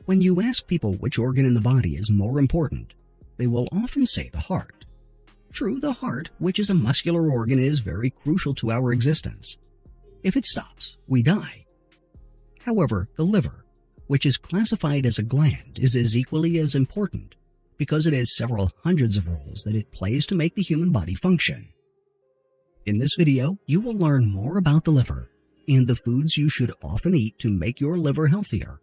When you ask people which organ in the body is more important, they will often say the heart. True, the heart, which is a muscular organ, is very crucial to our existence. If it stops, we die. However, the liver, which is classified as a gland, is as equally as important because it has several hundreds of roles that it plays to make the human body function. In this video, you will learn more about the liver and the foods you should often eat to make your liver healthier.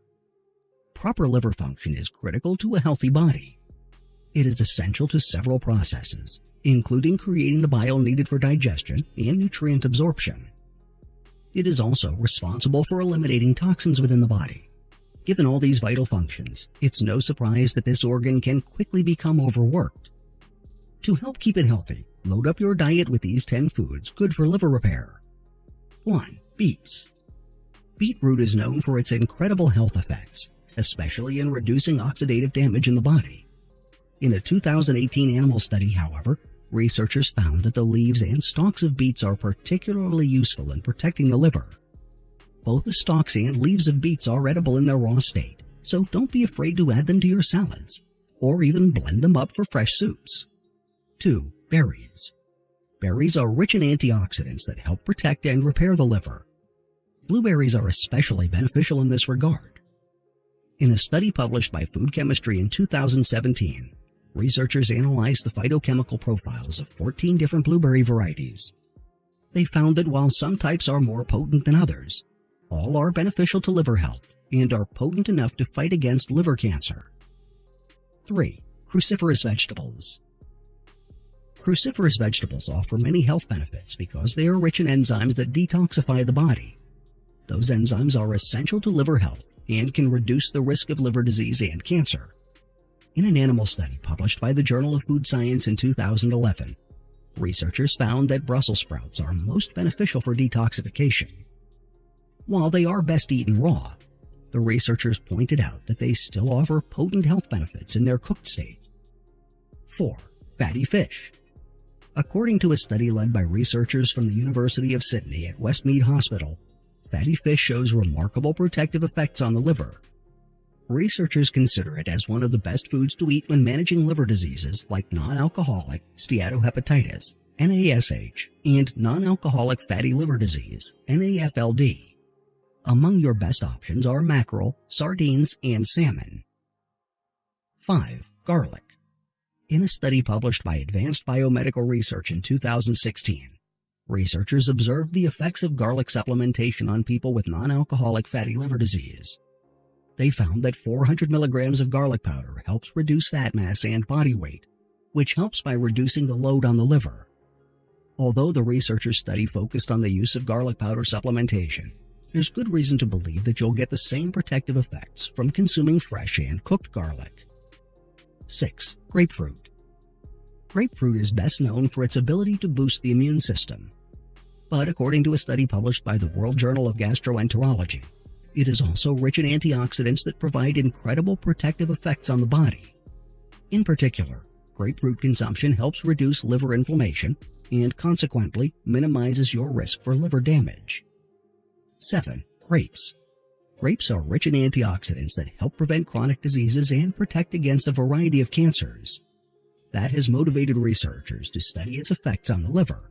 Proper liver function is critical to a healthy body. It is essential to several processes, including creating the bile needed for digestion and nutrient absorption. It is also responsible for eliminating toxins within the body. Given all these vital functions, it's no surprise that this organ can quickly become overworked. To help keep it healthy, load up your diet with these 10 foods good for liver repair. 1. Beets. Beetroot is known for its incredible health effects, especially in reducing oxidative damage in the body. In a 2018 animal study, however, researchers found that the leaves and stalks of beets are particularly useful in protecting the liver. Both the stalks and leaves of beets are edible in their raw state, so don't be afraid to add them to your salads, or even blend them up for fresh soups. 2. Berries. Berries are rich in antioxidants that help protect and repair the liver. Blueberries are especially beneficial in this regard. In a study published by Food Chemistry in 2017, researchers analyzed the phytochemical profiles of 14 different blueberry varieties. They found that while some types are more potent than others, all are beneficial to liver health and are potent enough to fight against liver cancer. 3. Cruciferous vegetables. Cruciferous vegetables offer many health benefits because they are rich in enzymes that detoxify the body. Those enzymes are essential to liver health and can reduce the risk of liver disease and cancer. In an animal study published by the Journal of Food Science in 2011, researchers found that Brussels sprouts are most beneficial for detoxification. While they are best eaten raw, the researchers pointed out that they still offer potent health benefits in their cooked state. 4. Fatty fish. According to a study led by researchers from the University of Sydney at Westmead Hospital, fatty fish shows remarkable protective effects on the liver. Researchers consider it as one of the best foods to eat when managing liver diseases like non-alcoholic steatohepatitis, NASH, and non-alcoholic fatty liver disease, NAFLD. Among your best options are mackerel, sardines, and salmon. 5. Garlic. In a study published by Advanced Biomedical Research in 2016, researchers observed the effects of garlic supplementation on people with non-alcoholic fatty liver disease. They found that 400 milligrams of garlic powder helps reduce fat mass and body weight, which helps by reducing the load on the liver. Although the researchers' study focused on the use of garlic powder supplementation, there's good reason to believe that you'll get the same protective effects from consuming fresh and cooked garlic. 6. Grapefruit. Grapefruit is best known for its ability to boost the immune system. But according to a study published by the World Journal of Gastroenterology, it is also rich in antioxidants that provide incredible protective effects on the body. In particular, grapefruit consumption helps reduce liver inflammation and consequently minimizes your risk for liver damage. 7. Grapes. Grapes are rich in antioxidants that help prevent chronic diseases and protect against a variety of cancers. That has motivated researchers to study its effects on the liver.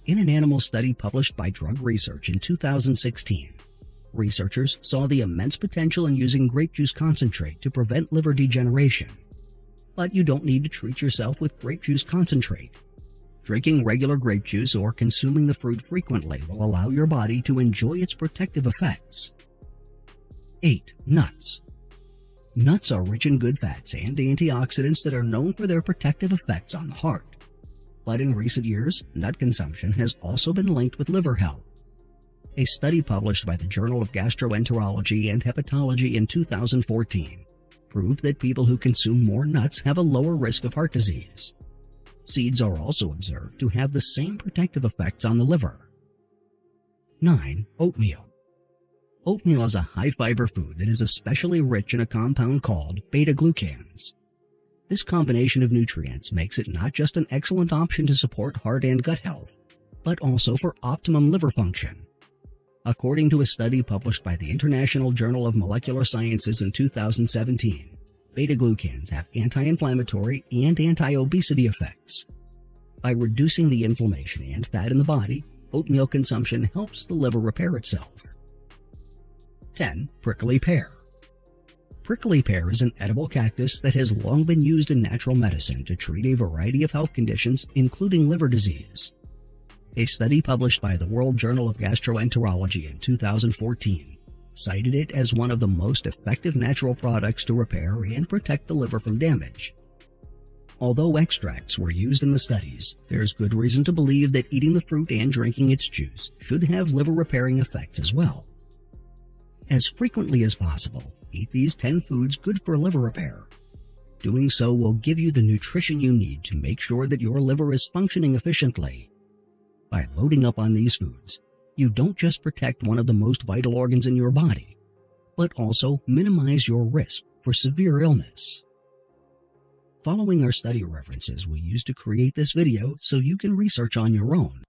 In an animal study published by Drug Research in 2016, researchers saw the immense potential in using grape juice concentrate to prevent liver degeneration. But you don't need to treat yourself with grape juice concentrate. Drinking regular grape juice or consuming the fruit frequently will allow your body to enjoy its protective effects. 8. Nuts. Nuts are rich in good fats and antioxidants that are known for their protective effects on the heart. But in recent years, nut consumption has also been linked with liver health. A study published by the Journal of Gastroenterology and Hepatology in 2014 proved that people who consume more nuts have a lower risk of heart disease. Seeds are also observed to have the same protective effects on the liver. 9. Oatmeal. Oatmeal is a high-fiber food that is especially rich in a compound called beta-glucans. This combination of nutrients makes it not just an excellent option to support heart and gut health, but also for optimum liver function. According to a study published by the International Journal of Molecular Sciences in 2017, beta-glucans have anti-inflammatory and anti-obesity effects. By reducing the inflammation and fat in the body, oatmeal consumption helps the liver repair itself. 10. Prickly pear. Prickly pear is an edible cactus that has long been used in natural medicine to treat a variety of health conditions, including liver disease. A study published by the World Journal of Gastroenterology in 2014 cited it as one of the most effective natural products to repair and protect the liver from damage. Although extracts were used in the studies, there's good reason to believe that eating the fruit and drinking its juice should have liver-repairing effects as well. As frequently as possible, eat these 10 foods good for liver repair. Doing so will give you the nutrition you need to make sure that your liver is functioning efficiently. By loading up on these foods, you don't just protect one of the most vital organs in your body, but also minimize your risk for severe illness. Following our study references we used to create this video so you can research on your own.